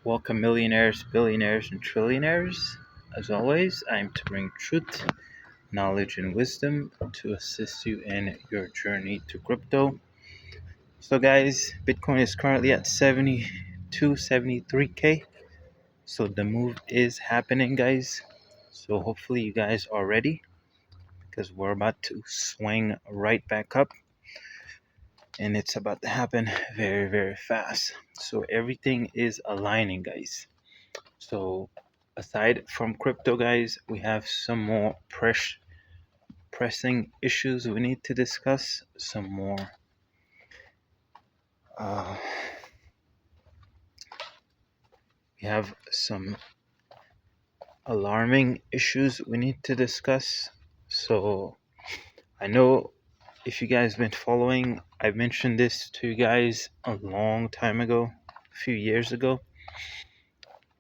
Welcome, millionaires, billionaires, and trillionaires. As always, I am to bring truth, knowledge, and wisdom to assist you in your journey to crypto. So, guys, Bitcoin is currently at 72, 73K. So, the move is happening, guys. So, hopefully, you guys are ready because we're about to swing right back up and it's about to happen very, very fast. So, everything is aligning, guys. So aside from crypto, guys, we have some more pressing issues we need to discuss. Some more uh, we have some alarming issues we need to discuss. So I know if you guys been following, I mentioned this to you guys a long time ago, a few years ago,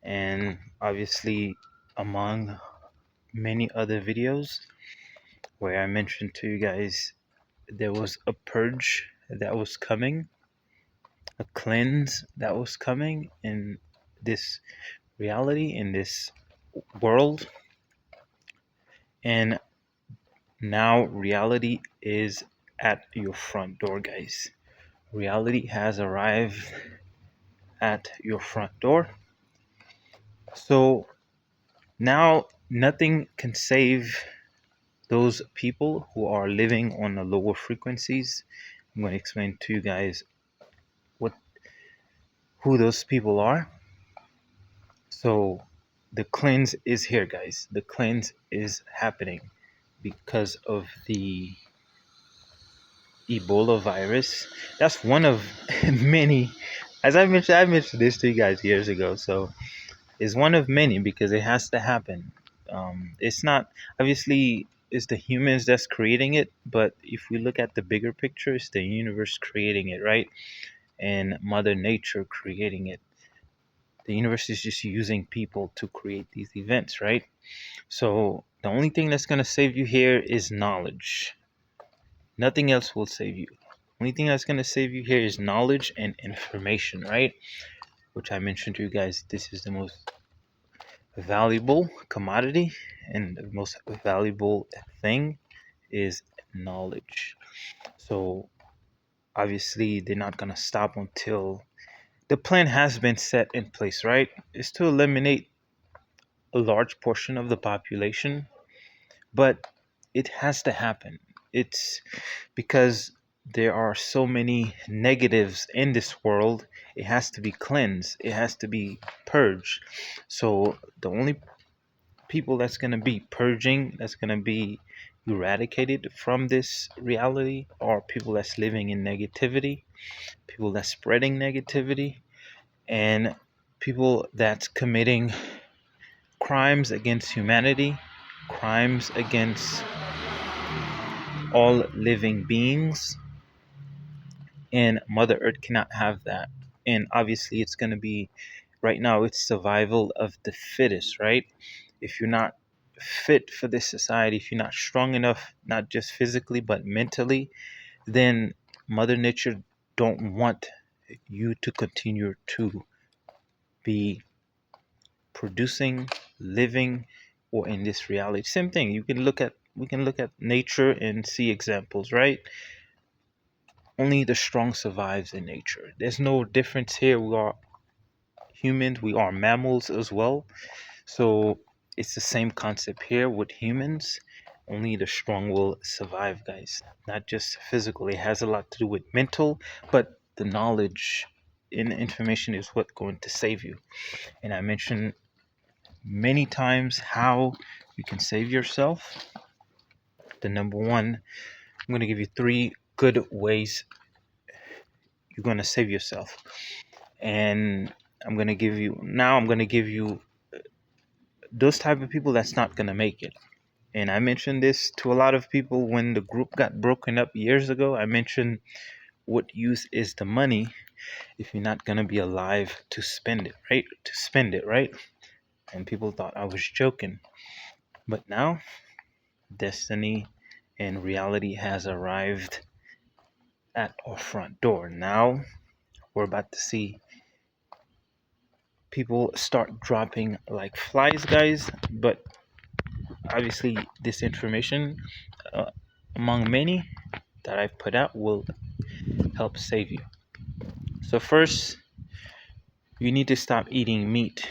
and obviously among many other videos where I mentioned to you guys there was a purge that was coming, a cleanse that was coming in this reality, in this world. And now reality is at your front door, guys. Reality has arrived at your front door. So now nothing can save those people who are living on the lower frequencies. I'm going to explain to you guys what who those people are. So the cleanse is here, guys. The cleanse is happening because of the Ebola virus. That's one of many. As I mentioned this to you guys years ago. So it's one of many because it has to happen. It's not obviously it's the humans that's creating it, but if we look at the bigger picture, it's the universe creating it, right? And Mother Nature creating it. The universe is just using people to create these events, right? So the only thing that's going to save you here is knowledge. Nothing else will save you. Only thing that's going to save you here is knowledge and information, right? Which I mentioned to you guys, this is the most valuable commodity and the most valuable thing is knowledge. So obviously they're not going to stop until the plan has been set in place, right? It's to eliminate a large portion of the population, but it has to happen. It's because there are so many negatives in this world. It has to be cleansed, it has to be purged. So the only people that's going to be purging, that's going to be eradicated from this reality, are people that's living in negativity, people that's spreading negativity, and people that's committing crimes against humanity, crimes against all living beings, and Mother Earth cannot have that. And obviously, it's going to be right now, it's survival of the fittest, right? If you're not fit for this society, if you're not strong enough, not just physically, but mentally, then Mother Nature don't want you to continue to be producing, living, or in this reality. Same thing. We can look at nature and see examples, right? Only the strong survives in nature. There's no difference here. We are humans, we are mammals as well. So it's the same concept here with humans. Only the strong will survive, guys. Not just physical. It has a lot to do with mental, but the knowledge and information is what's going to save you. And I mentioned many times how you can save yourself. The number one, I'm going to give you three good ways you're going to save yourself. And I'm going to give you those type of people that's not going to make it. And I mentioned this to a lot of people when the group got broken up years ago. I mentioned what use is the money if you're not going to be alive to spend it, right? To spend it, right? And people thought I was joking. But now destiny and reality has arrived at our front door. Now we're about to see people start dropping like flies, guys. But obviously, this information, uh, among many that I've put out, will help save you. So, first, you need to stop eating meat.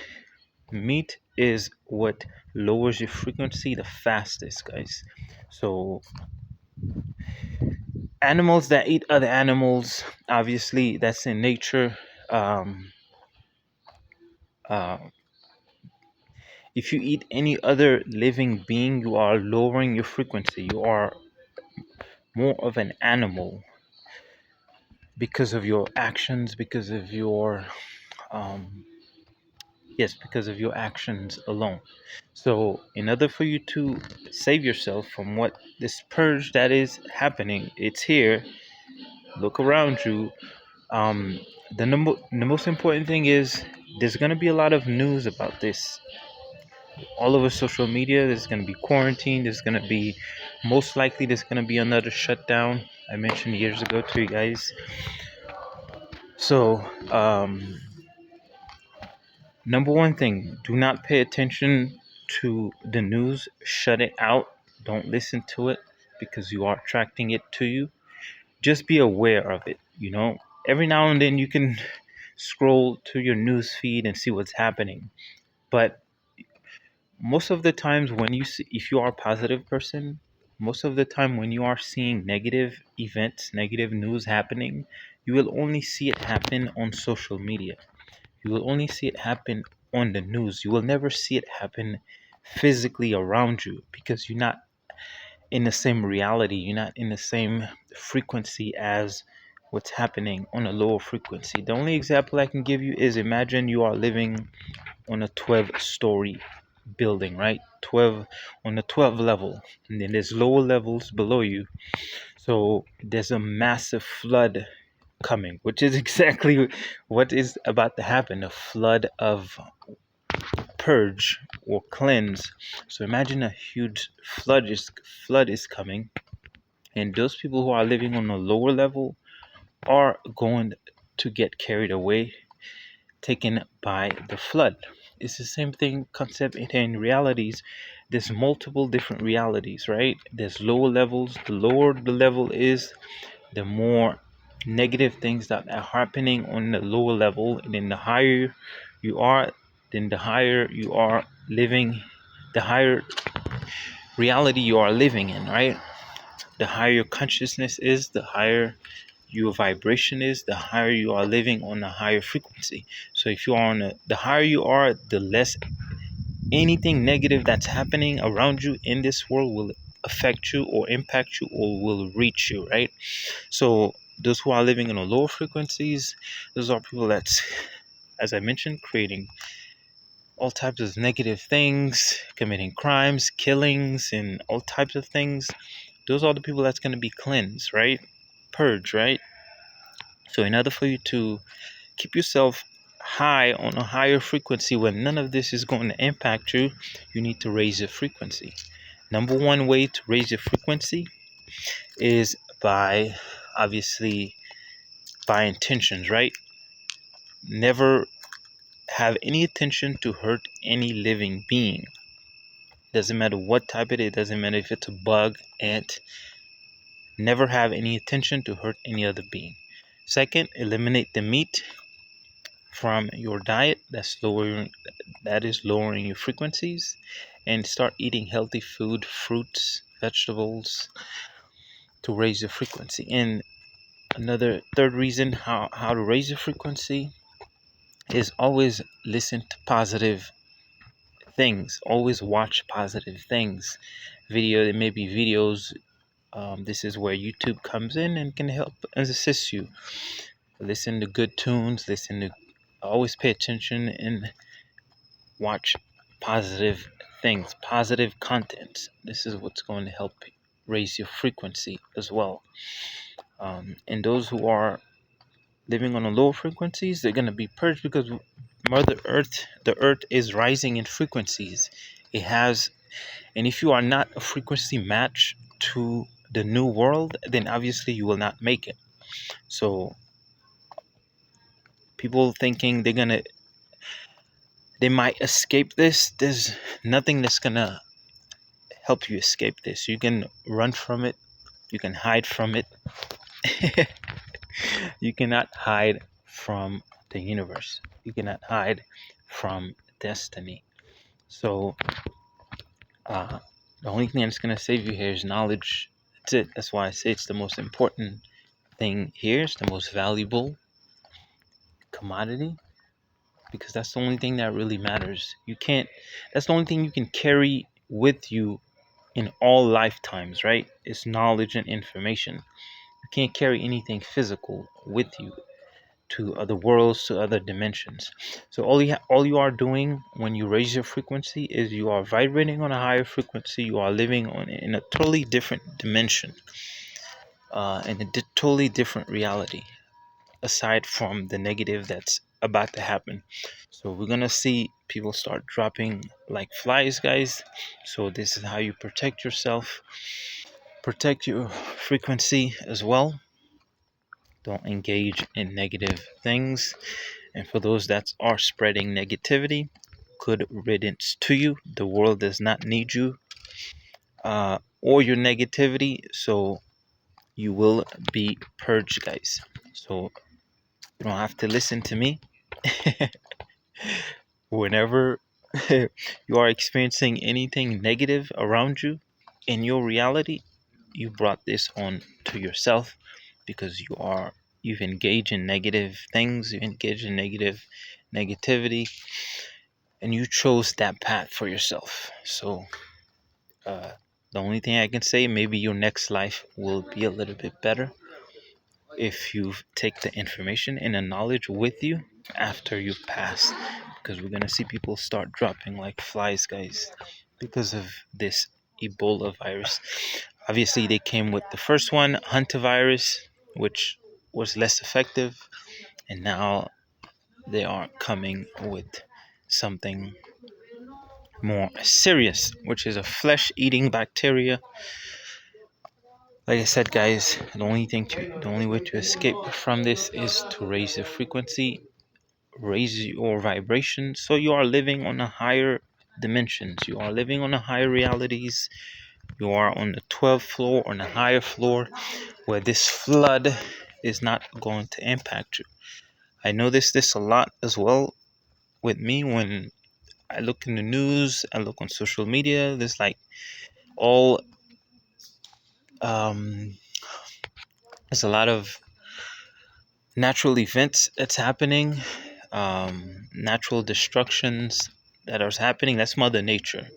Meat is what lowers your frequency the fastest, guys. So, animals that eat other animals, obviously, that's in nature. Um, uh, if you eat any other living being, you are lowering your frequency. You are more of an animal because of your actions, because of your um, yes, because of your actions alone. So, in order for you to save yourself from what this purge that is happening, it's here. Look around you. Um, the most important thing is there's gonna be a lot of news about this all over social media. There's gonna be quarantine. There's gonna be most likely there's gonna be another shutdown. I mentioned years ago to you guys. So, number one thing, do not pay attention to the news. Shut it out. Don't listen to it because you are attracting it to you. Just be aware of it. Every now and then you can scroll to your news feed and see what's happening. But most of the times when you see, if you are a positive person, most of the time when you are seeing negative events, negative news happening, you will only see it happen on social media. You will only see it happen on the news. You will never see it happen physically around you because you're not in the same reality. You're not in the same frequency as what's happening on a lower frequency. The only example I can give you is imagine you are living on a 12-story building, right? 12 on the 12th level, and then there's lower levels below you. So there's a massive flood coming, which is exactly what is about to happen, a flood of purge or cleanse. So imagine a huge flood is coming, and those people who are living on a lower level are going to get carried away, taken by the flood. It's the same thing concept in realities. There's multiple different realities, right? There's lower levels. The lower the level is, the more negative things that are happening on the lower level, and then the higher you are, then the higher you are living, the higher reality you are living in, right? The higher your consciousness is, the higher your vibration is, the higher you are living on a higher frequency. So if you are the higher you are, the less anything negative that's happening around you in this world will affect you or impact you or will reach you, right? So those who are living in the lower frequencies, those are people that's, as I mentioned, creating all types of negative things, committing crimes, killings, and all types of things. Those are the people that's going to be cleansed, right? Purge, right? So in order for you to keep yourself high on a higher frequency when none of this is going to impact you, you need to raise your frequency. Number one way to raise your frequency is by, obviously, by intentions, right? Never have any intention to hurt any living being. Doesn't matter what type it is, doesn't matter if it's a bug, ant. Never have any intention to hurt any other being. Second, eliminate the meat from your diet. That is lowering your frequencies, and start eating healthy food, fruits, vegetables, to raise your frequency. And another third reason how to raise your frequency is always listen to positive things. Always watch positive things. There may be videos. This is where YouTube comes in and can help and assist you. Listen to good tunes. Always pay attention and watch positive things, positive content. This is what's going to help raise your frequency as well. And those who are living on a low frequencies, they're going to be purged because the earth is rising in frequencies. It has, and if you are not a frequency match to the new world, then obviously you will not make it. So people thinking they're gonna they might escape this. There's nothing that's gonna help you escape this. You can run from it, you can hide from it. You cannot hide from the universe, you cannot hide from destiny. So uh, the only thing that's going to save you here is knowledge. That's it. That's why I say it's the most important thing here. It's the most valuable commodity, because that's the only thing that really matters. You can't, that's the only thing you can carry with you in all lifetimes, right? It's knowledge and information. You can't carry anything physical with you to other worlds, to other dimensions. So all you are doing when you raise your frequency is you are vibrating on a higher frequency. You are living on in a totally different dimension, in a totally different reality, aside from the negative that's about to happen. So we're gonna see people start dropping like flies, guys. So this is how you protect yourself, protect your frequency as well. Don't engage in negative things. And for those that are spreading negativity, good riddance to you. The world does not need you or your negativity. So you will be purged, guys. So you don't have to listen to me. Whenever you are experiencing anything negative around you in your reality, you brought this on to yourself, because you've engaged in negative things, you engaged in negativity, and you chose that path for yourself. So uh, the only thing I can say, maybe your next life will be a little bit better if you take the information and the knowledge with you after you pass, because we're gonna see people start dropping like flies, guys, because of this Ebola virus. Obviously, they came with the first one, hantavirus, which was less effective, and now they are coming with something more serious, which is a flesh-eating bacteria. Like I said, guys, the only way to escape from this is to raise the frequency, raise your vibration, so you are living on a higher dimensions. You are living on a higher realities. You are on the 12th floor, on a higher floor, where this flood is not going to impact you. I notice this a lot as well with me when I look in the news, I look on social media. There's like all um, there's a lot of natural events that's happening, natural destructions that are happening. That's Mother Nature.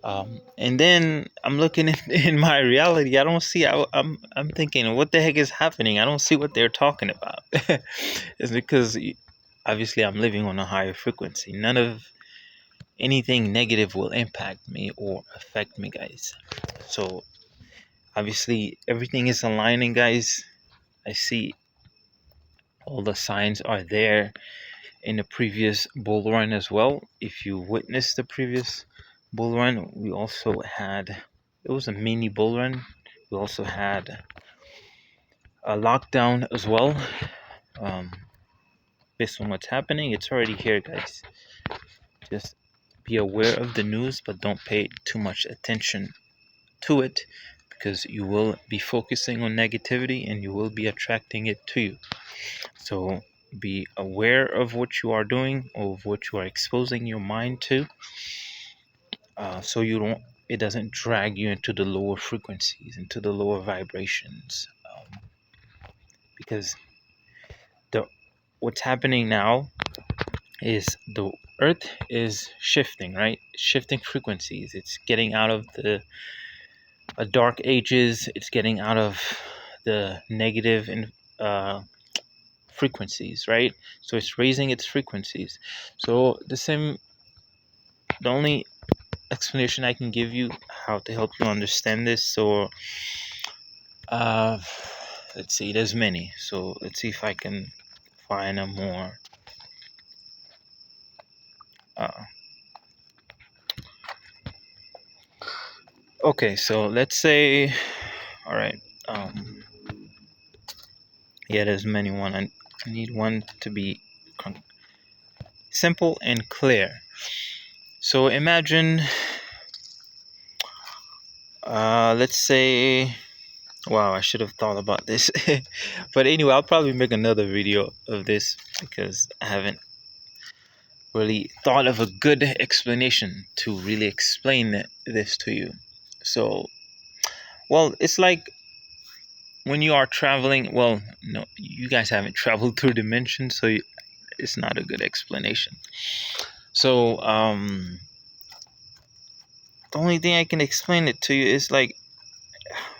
And then I'm looking in my reality. I don't see. I'm thinking, what the heck is happening? I don't see what they're talking about. It's because obviously I'm living on a higher frequency. None of anything negative will impact me or affect me, guys. So obviously everything is aligning, guys. I see all the signs are there in the previous bull run as well. If you witnessed the previous bull run, we also had, it was a mini bull run. We also had a lockdown as well. Um, Based on what's happening, it's already here, guys. Just be aware of the news, but don't pay too much attention to it, because you will be focusing on negativity and you will be attracting it to you. So be aware of what you are doing, of what you are exposing your mind to, so it doesn't drag you into the lower frequencies, into the lower vibrations. Because the what's happening now is the earth is shifting, right? Shifting frequencies. It's getting out of the dark ages. It's getting out of the negative and frequencies, right? So it's raising its frequencies. So the only explanation I can give you how to help you understand this. So uh let's see, there's many. So let's see if I can find a more uh okay, so let's say, all right, yeah, there's many. I need one to be simple and clear. So imagine, let's say, wow, I should have thought about this. But anyway, I'll probably make another video of this because I haven't really thought of a good explanation to really explain this to you. So, well, it's like when you are traveling. Well, no, you guys haven't traveled through dimensions, so it's not a good explanation. So, the only thing I can explain it to you is like,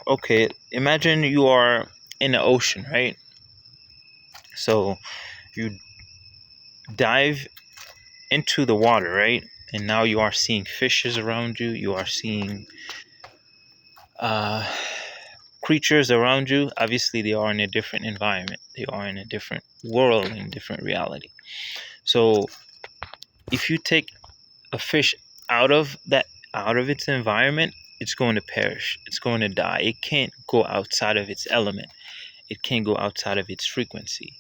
okay, imagine you are in the ocean, right? So you dive into the water, right? And now you are seeing fishes around you. You are seeing uh, creatures around you. Obviously, they are in a different environment. They are in a different world, in a different reality. So if you take a fish out of its environment, it's going to perish. It's going to die. It can't go outside of its element. It can't go outside of its frequency.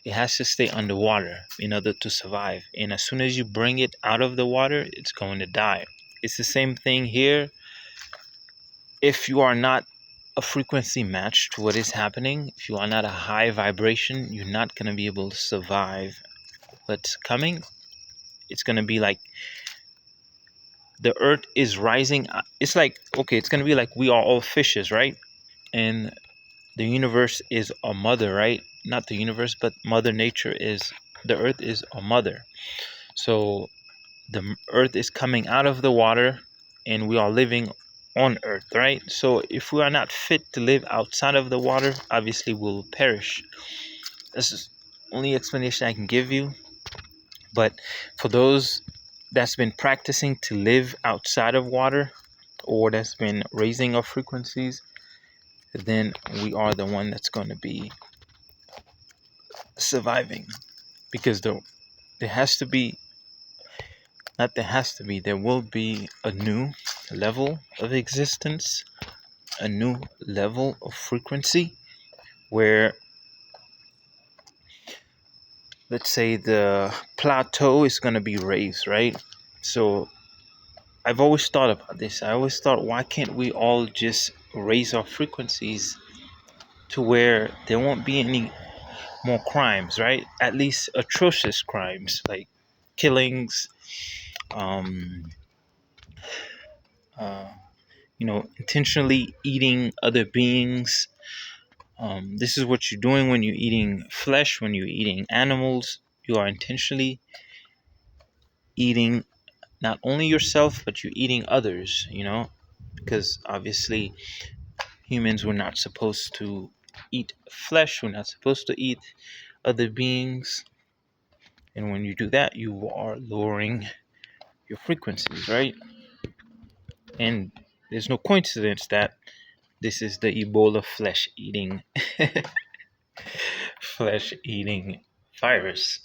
It has to stay underwater in order to survive. And as soon as you bring it out of the water, it's going to die. It's the same thing here. If you are not a frequency match to what is happening, if you are not a high vibration, you're not going to be able to survive what's coming. It's going to be like the earth is rising. It's like, okay, it's going to be like we are all fishes, right? And the universe is a mother, right? Not the universe, but Mother Nature is, the earth is a mother. So the earth is coming out of the water and we are living on earth, right? So if we are not fit to live outside of the water, obviously we'll perish. This is the only explanation I can give you. But for those that's been practicing to live outside of water, or that's been raising our frequencies, then we are the one that's going to be surviving. Because there has to be, not there has to be, there will be a new level of existence, a new level of frequency where, let's say, the plateau is going to be raised, right? So I've always thought about this. I always thought, why can't we all just raise our frequencies to where there won't be any more crimes, right? At least atrocious crimes like killings, um, uh, intentionally eating other beings. This is what you're doing when you're eating flesh, when you're eating animals. You are intentionally eating not only yourself, but you're eating others, because obviously humans were not supposed to eat flesh, we're not supposed to eat other beings. And when you do that, you are lowering your frequencies, right? And there's no coincidence that this is the Ebola flesh eating virus.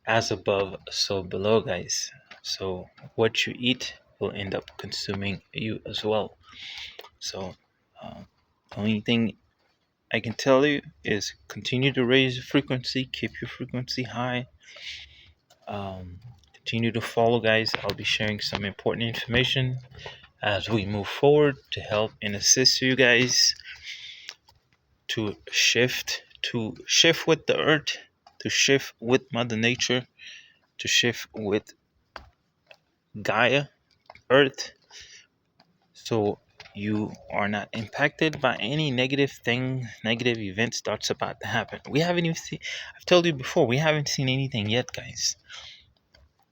As above, so below, guys. So what you eat will end up consuming you as well. So the only thing I can tell you is continue to raise your frequency, keep your frequency high. Continue to follow, guys. I'll be sharing some important information as we move forward to help and assist you guys to shift with the earth, to shift with Mother Nature, to shift with Gaia, Earth, so you are not impacted by any negative events that's about to happen. We haven't even seen, I've told you before, we haven't seen anything yet, guys.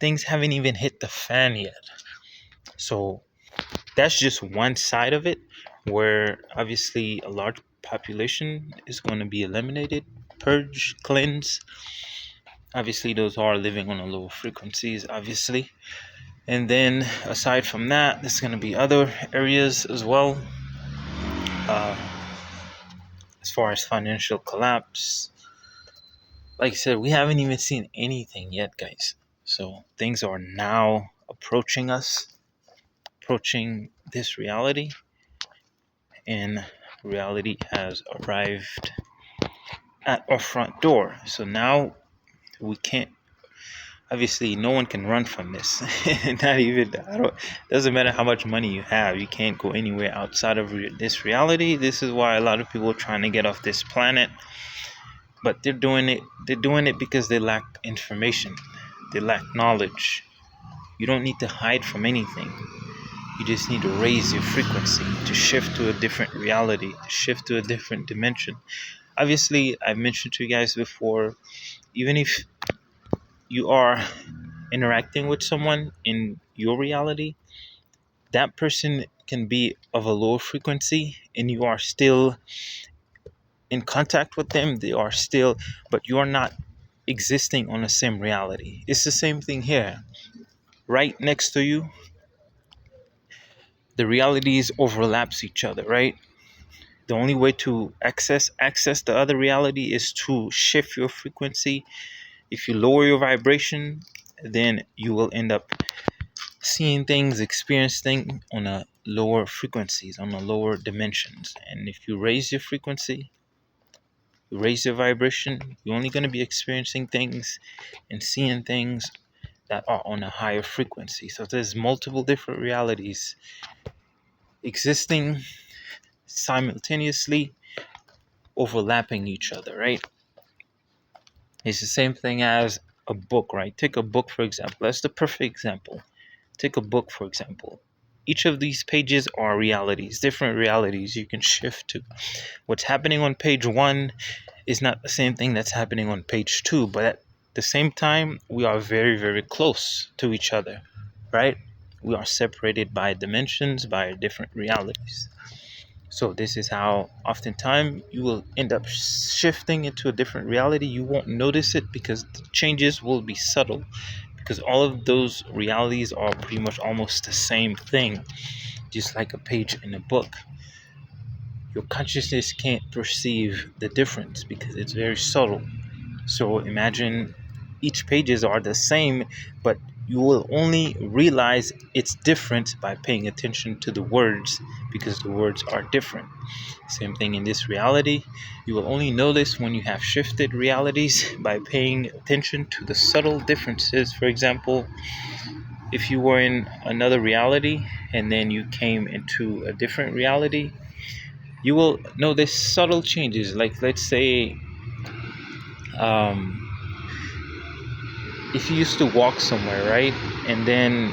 Things haven't even hit the fan yet. So that's just one side of it, where obviously a large population is going to be eliminated, purge, cleanse. Obviously those are living on a lower frequencies, obviously. And then aside from that, there's going to be other areas as well. uh, as far as financial collapse, like I said, we haven't even seen anything yet, guys. So things are now approaching us, approaching this reality, and reality has arrived at our front door. So now we can't, obviously no one can run from this. Not even, I don't, doesn't matter how much money you have, you can't go anywhere outside of this reality. This is why a lot of people are trying to get off this planet, but they're doing it because they lack information, they lack knowledge. You don't need to hide from anything. You just need to raise your frequency, to shift to a different reality, to shift to a different dimension. Obviously, I've mentioned to you guys before, even if you are interacting with someone in your reality, that person can be of a lower frequency and you are still in contact with them. They are still, but you are not existing on the same reality. It's the same thing here. Right next to you, the realities overlaps each other, right? The only way to access the other reality is to shift your frequency. If you lower your vibration, then you will end up seeing things, experiencing things on a lower frequencies, on a lower dimensions. And if you raise your frequency, you raise your vibration, you're only going to be experiencing things and seeing things that are on a higher frequency. So there's multiple different realities existing simultaneously, overlapping each other, right? It's the same thing as a book, right? Take a book, for example. That's the perfect example. Take a book, for example. Each of these pages are realities, different realities you can shift to. What's happening on page 1 is not the same thing that's happening on page 2, but at the same time, we are very, very close to each other, right? We are separated by dimensions, by different realities. So this is how oftentimes you will end up shifting into a different reality. You won't notice it because the changes will be subtle, because all of those realities are pretty much almost the same thing, just like a page in a book. Your consciousness can't perceive the difference because it's very subtle. So imagine each pages are the same, but you will only realize it's different by paying attention to the words, because the words are different. Same thing in this reality. You will only know this when you have shifted realities by paying attention to the subtle differences. For example, if you were in another reality and then you came into a different reality, you will notice subtle changes. Like, let's say, um, if you used to walk somewhere, right? And then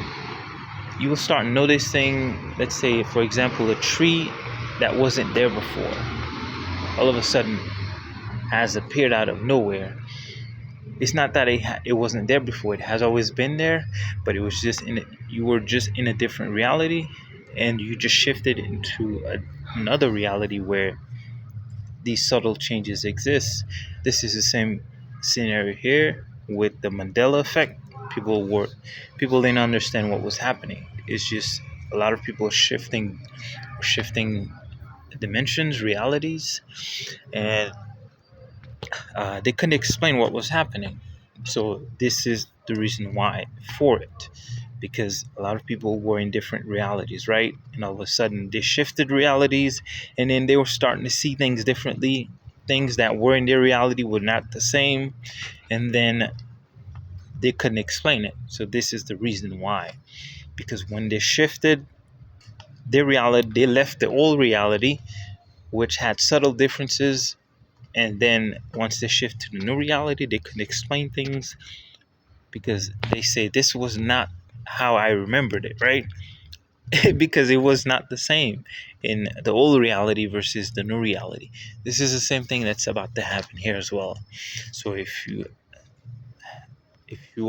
you will start noticing, let's say, for example, a tree that wasn't there before, all of a sudden has appeared out of nowhere. It's not that it wasn't there before. It has always been there, but it was just you were just in a different reality, and you just shifted into another reality where these subtle changes exist. This is the same scenario here with the Mandela effect. People didn't understand what was happening. It's just a lot of people shifting dimensions, realities, and they couldn't explain what was happening. So this is the reason why for it, because a lot of people were in different realities, right? And all of a sudden they shifted realities, and then they were starting to see things differently. Things that were in their reality were not the same, and then they couldn't explain it. So this is the reason why, because when they shifted their reality, they left the old reality, which had subtle differences, and then once they shift to the new reality, they couldn't explain things because they say this was not how I remembered it, right? Because it was not the same in the old reality versus the new reality. This is the same thing that's about to happen here as well. So if you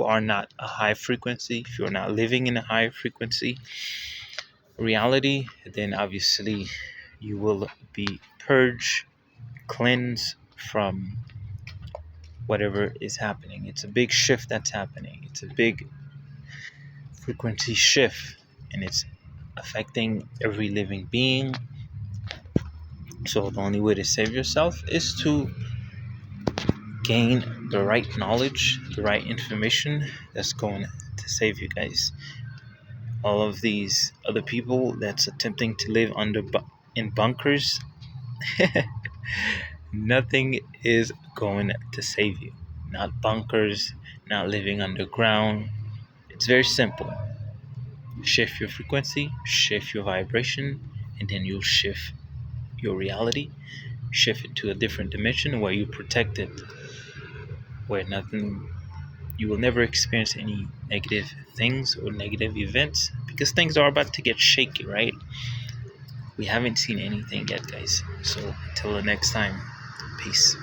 are not a high frequency, if you're not living in a high frequency reality, then obviously you will be purged, cleansed from whatever is happening. It's a big shift that's happening. It's a big frequency shift, and it's affecting every living being. So the only way to save yourself is to gain the right knowledge, the right information that's going to save you guys. All of these other people that's attempting to live in bunkers, nothing is going to save you. Not bunkers, not living underground. It's very simple. Shift your frequency, shift your vibration, and then you'll shift your reality, shift it to a different dimension where you protect it, where nothing, you will never experience any negative things or negative events because things are about to get shaky, right? We haven't seen anything yet, guys. So until the next time, peace.